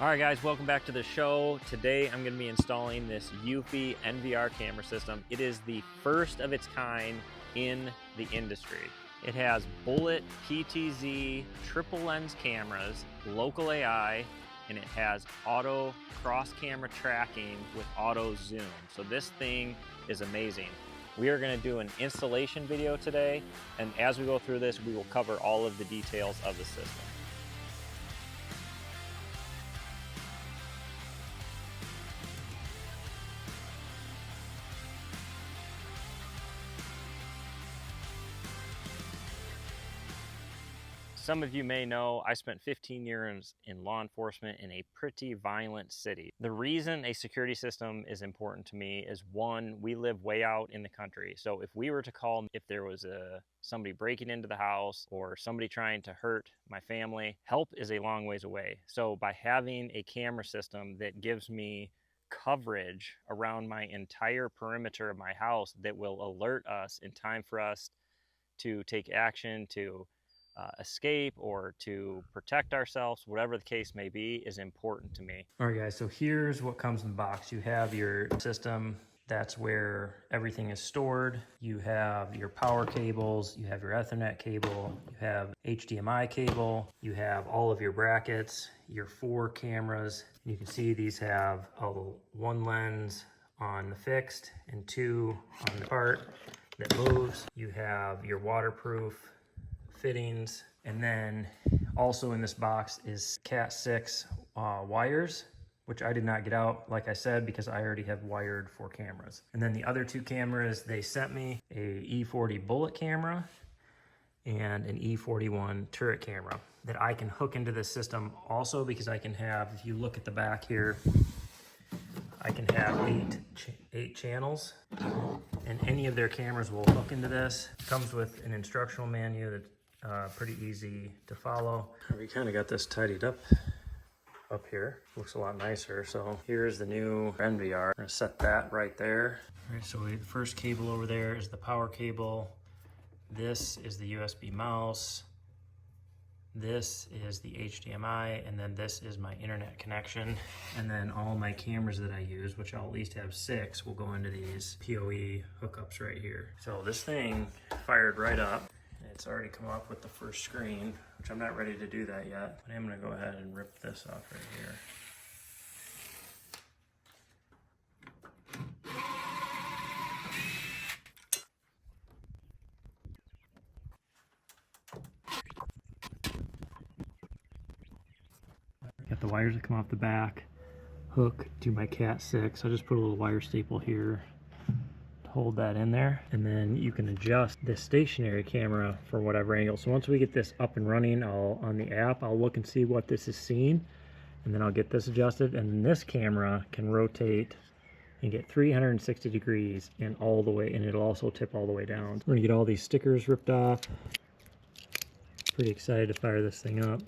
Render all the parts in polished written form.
All right, guys, welcome back to the show. Today, I'm going to be installing this Eufy NVR camera system. It is the first of its kind in the industry. It has Bullet-PTZ triple lens cameras, local AI, and it has auto cross camera tracking with auto zoom. So this thing is amazing. We are going to do an installation video today, and as we go through this, we will cover all of the details of the system. Some of you may know I spent 15 years in law enforcement in a pretty violent city. The reason a security system is important to me is, one, we live way out in the country. So if we were to call, if there was somebody breaking into the house or somebody trying to hurt my family, help is a long ways away. So by having a camera system that gives me coverage around my entire perimeter of my house that will alert us in time for us to take action, to escape or to protect ourselves, whatever the case may be, is important to me. All right, guys, so here's what comes in the box. You have your system. That's where everything is stored. You have your power cables, you have your Ethernet cable, you have HDMI cable, you have all of your brackets, your 4 cameras. You can see these have one lens on the fixed and 2 on the part that moves. You have your waterproof fittings, and then also in this box is Cat 6 wires, which I did not get out, like I said, because I already have wired 4 cameras. And then the other 2 cameras, they sent me a E40 Bullet camera and an E41 turret camera that I can hook into this system also, because I can have, if you look at the back here, I can have 8 channels, and any of their cameras will hook into this. It comes with an instructional manual that's pretty easy to follow. We kind of got this tidied up here. Looks a lot nicer. So here's the new NVR. I'm gonna set that right there. All right, so the first cable over there is the power cable. This is the USB mouse. This is the HDMI, and then this is my internet connection. And then all my cameras that I use, which I'll at least have 6, will go into these POE hookups right here. So this thing fired right up. It's already come up with the first screen, which I'm not ready to do that yet. But I'm gonna go ahead and rip this off right here. Got the wires that come off the back, hook to my Cat 6. I'll just put a little wire staple here to hold that in there. And then you can adjust this stationary camera for whatever angle. So once we get this up and running, on the app, I'll look and see what this is seeing. And then I'll get this adjusted. And then this camera can rotate and get 360 degrees and all the way, and it'll also tip all the way down. We're gonna get all these stickers ripped off. Pretty excited to fire this thing up.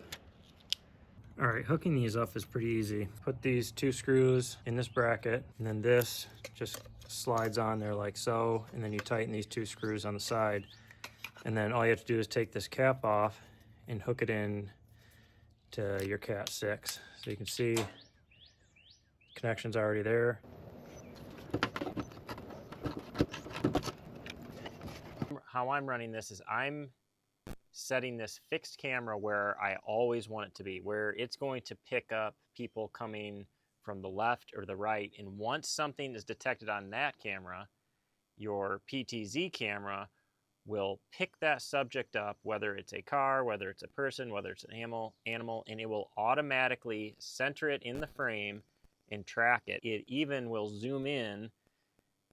All right, hooking these up is pretty easy. Put these 2 screws in this bracket, and then this just slides on there like so, and then you tighten these 2 screws on the side. And then all you have to do is take this cap off and hook it in to your Cat 6. So you can see connection's already there. How I'm running this is I'm setting this fixed camera where I always want it to be, where it's going to pick up people coming from the left or the right. And once something is detected on that camera, your PTZ camera will pick that subject up, whether it's a car, whether it's a person, whether it's an animal, and it will automatically center it in the frame and track it. It even will zoom in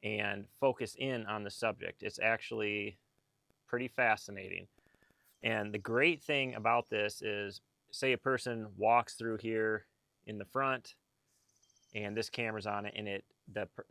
and focus in on the subject. It's actually pretty fascinating. And the great thing about this is, say a person walks through here in the front and this camera's on it, and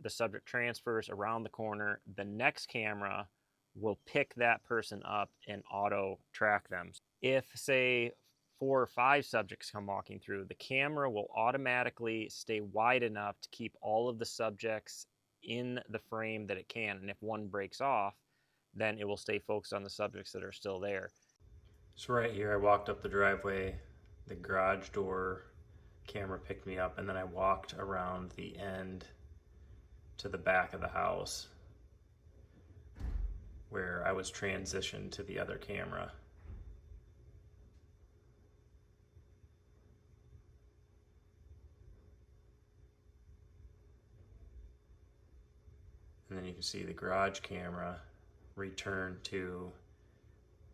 the subject transfers around the corner, the next camera will pick that person up and auto track them. If, say, 4 or 5 subjects come walking through, the camera will automatically stay wide enough to keep all of the subjects in the frame that it can. And if one breaks off, then it will stay focused on the subjects that are still there. So right here, I walked up the driveway, the garage door camera picked me up, and then I walked around the end to the back of the house where I was transitioned to the other camera. And then you can see the garage camera return to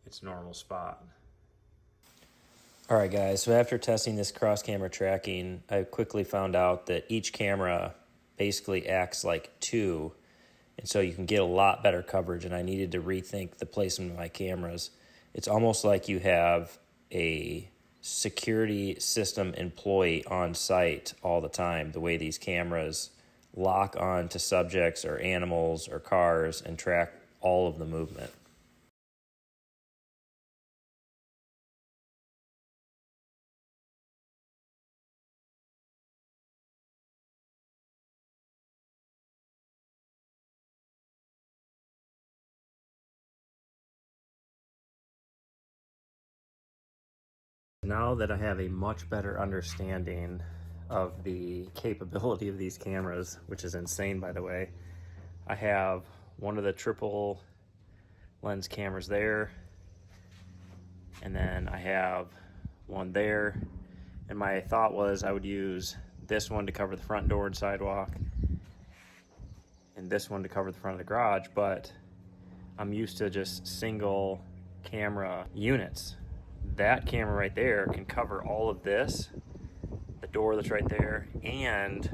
its normal spot. All right, guys, so after testing this cross-camera tracking, I quickly found out that each camera basically acts like two, and so you can get a lot better coverage, and I needed to rethink the placement of my cameras. It's almost like you have a security system employee on site all the time, the way these cameras lock on to subjects or animals or cars and track all of the movement. Now that I have a much better understanding of the capability of these cameras, which is insane, by the way, I have one of the triple lens cameras there, and then I have one there, and my thought was I would use this one to cover the front door and sidewalk, and this one to cover the front of the garage, but I'm used to just single camera units. That camera right there can cover all of this, the door that's right there, and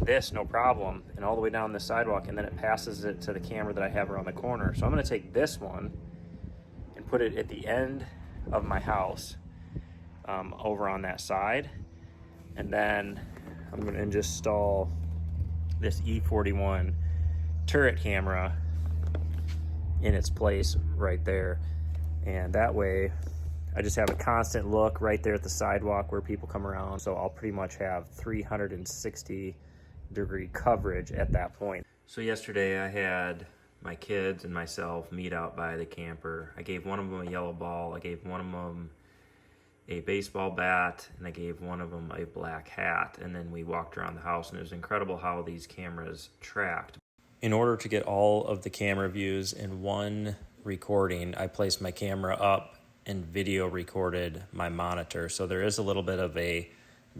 this, no problem, and all the way down the sidewalk, and then it passes it to the camera that I have around the corner. So I'm going to take this one and put it at the end of my house, over on that side, and then I'm going to install this E41 turret camera in its place right there, and that way I just have a constant look right there at the sidewalk where people come around, so I'll pretty much have 360-degree coverage at that point. So yesterday I had my kids and myself meet out by the camper. I gave one of them a yellow ball, I gave one of them a baseball bat, and I gave one of them a black hat, and then we walked around the house, and it was incredible how these cameras tracked. In order to get all of the camera views in one recording, I placed my camera up and video recorded my monitor. So there is a little bit of a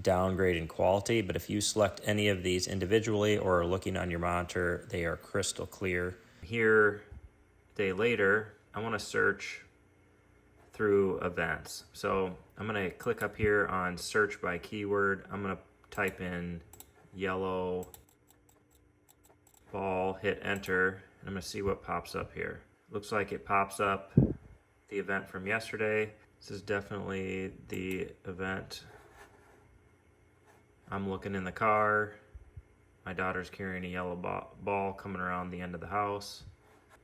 downgrade in quality, but if you select any of these individually or are looking on your monitor, they are crystal clear. Here, a day later, I want to search through events. So I'm going to click up here on search by keyword. I'm going to type in yellow ball, hit enter, and I'm going to see what pops up here. Looks like it pops up the event from yesterday. This is definitely the event. I'm looking in the car. My daughter's carrying a yellow ball coming around the end of the house.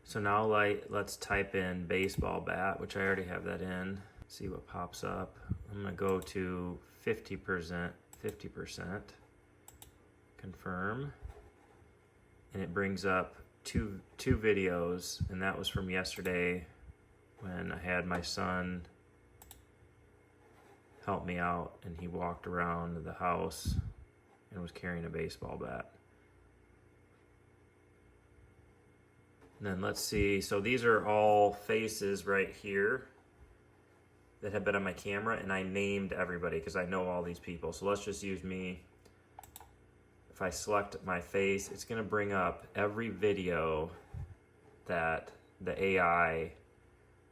So now let's type in baseball bat, which I already have that in. See what pops up. I'm gonna go to 50%, confirm. And it brings up two videos, and that was from yesterday when I had my son help me out, and he walked around the house and was carrying a baseball bat. And then let's see, so these are all faces right here that have been on my camera, and I named everybody because I know all these people. So let's just use me. If I select my face, it's gonna bring up every video that the AI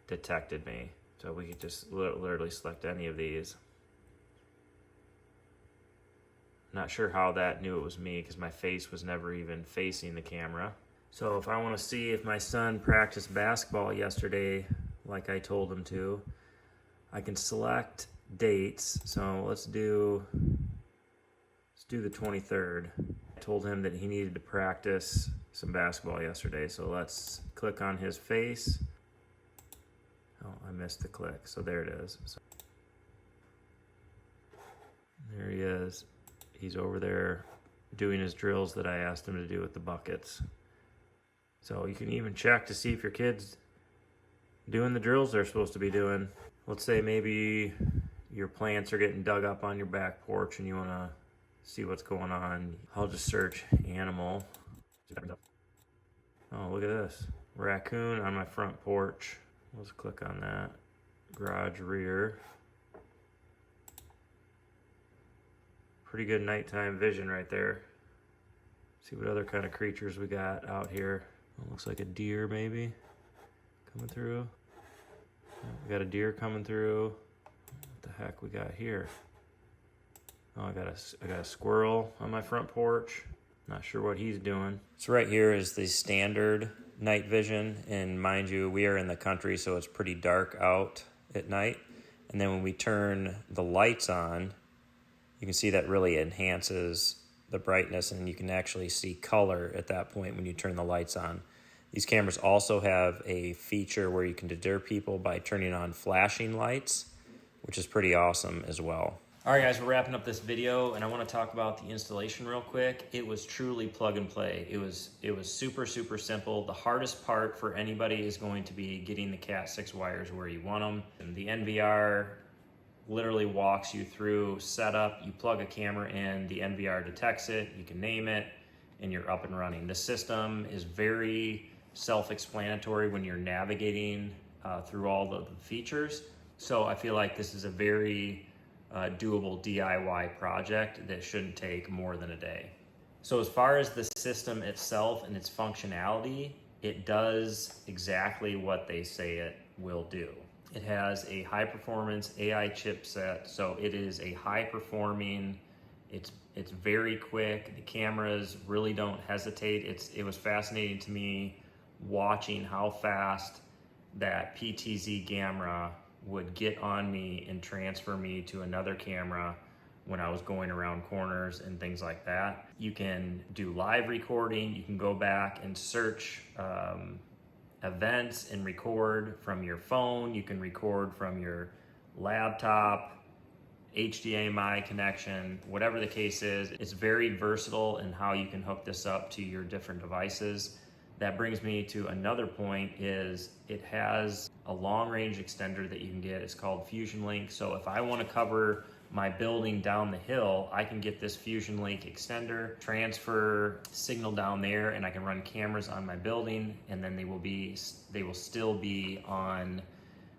detected me. So we could just literally select any of these. Not sure how that knew it was me because my face was never even facing the camera. So if I want to see if my son practiced basketball yesterday like I told him to, I can select dates. So let's do the 23rd. I told him that he needed to practice some basketball yesterday. So let's click on his face. Oh, I missed the click. So there it is. So there he is. He's over there doing his drills that I asked him to do with the buckets. So you can even check to see if your kid's doing the drills they're supposed to be doing. Let's say maybe your plants are getting dug up on your back porch and you want to see what's going on, I'll just search animal. Oh, look at this. Raccoon on my front porch. Let's click on that. Garage rear. Pretty good nighttime vision right there. See what other kind of creatures we got out here. Oh, looks like a deer maybe coming through. Oh, we got a deer coming through. What the heck we got here? Oh, I got a squirrel on my front porch. Not sure what he's doing. So right here is the standard night vision, and mind you, we are in the country, so it's pretty dark out at night. And then when we turn the lights on, you can see that really enhances the brightness, and you can actually see color at that point when you turn the lights on. These cameras also have a feature where you can deter people by turning on flashing lights, which is pretty awesome as well. All right, guys, we're wrapping up this video, and I want to talk about the installation real quick. It was truly plug and play. It was super, super simple. The hardest part for anybody is going to be getting the Cat 6 wires where you want them. And the NVR literally walks you through setup. You plug a camera in, the NVR detects it, you can name it, and you're up and running. The system is very self-explanatory when you're navigating through all the features. So I feel like this is a very doable DIY project that shouldn't take more than a day. So as far as the system itself and its functionality, it does exactly what they say it will do. It has a high performance AI chipset, so it is a high performing, it's very quick. The cameras really don't hesitate. It was fascinating to me watching how fast that PTZ camera would get on me and transfer me to another camera when I was going around corners and things like that. You can do live recording. You can go back and search events and record from your phone. You can record from your laptop, HDMI connection, whatever the case is. It's very versatile in how you can hook this up to your different devices. That brings me to another point, is it has a long range extender that you can get. It's called Fusion Link. So if I want to cover my building down the hill, I can get this Fusion Link extender, transfer signal down there, and I can run cameras on my building, and then they will still be on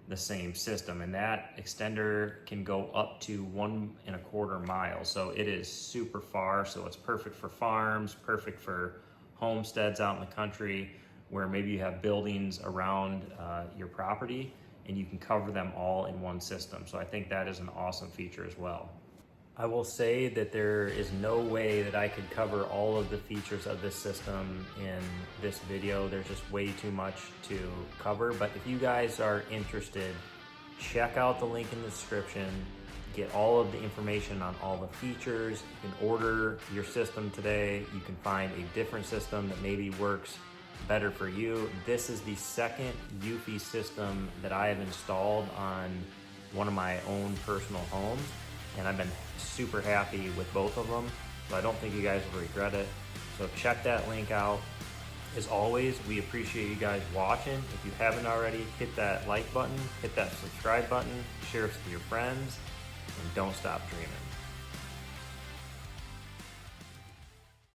the same system. And that extender can go up to 1.25 miles. So it is super far. So it's perfect for farms, perfect for homesteads out in the country where maybe you have buildings around your property and you can cover them all in one system. So I think that is an awesome feature as well. I will say that there is no way that I could cover all of the features of this system in this video. There's just way too much to cover. But if you guys are interested, check out the link in the description. Get all of the information on all the features. You can order your system today. You can find a different system that maybe works better for you. This is the second Eufy system that I have installed on one of my own personal homes, and I've been super happy with both of them. So I don't think you guys will regret it. So check that link out. As always, we appreciate you guys watching. If you haven't already, hit that like button, hit that subscribe button, share us with your friends, and don't stop dreaming.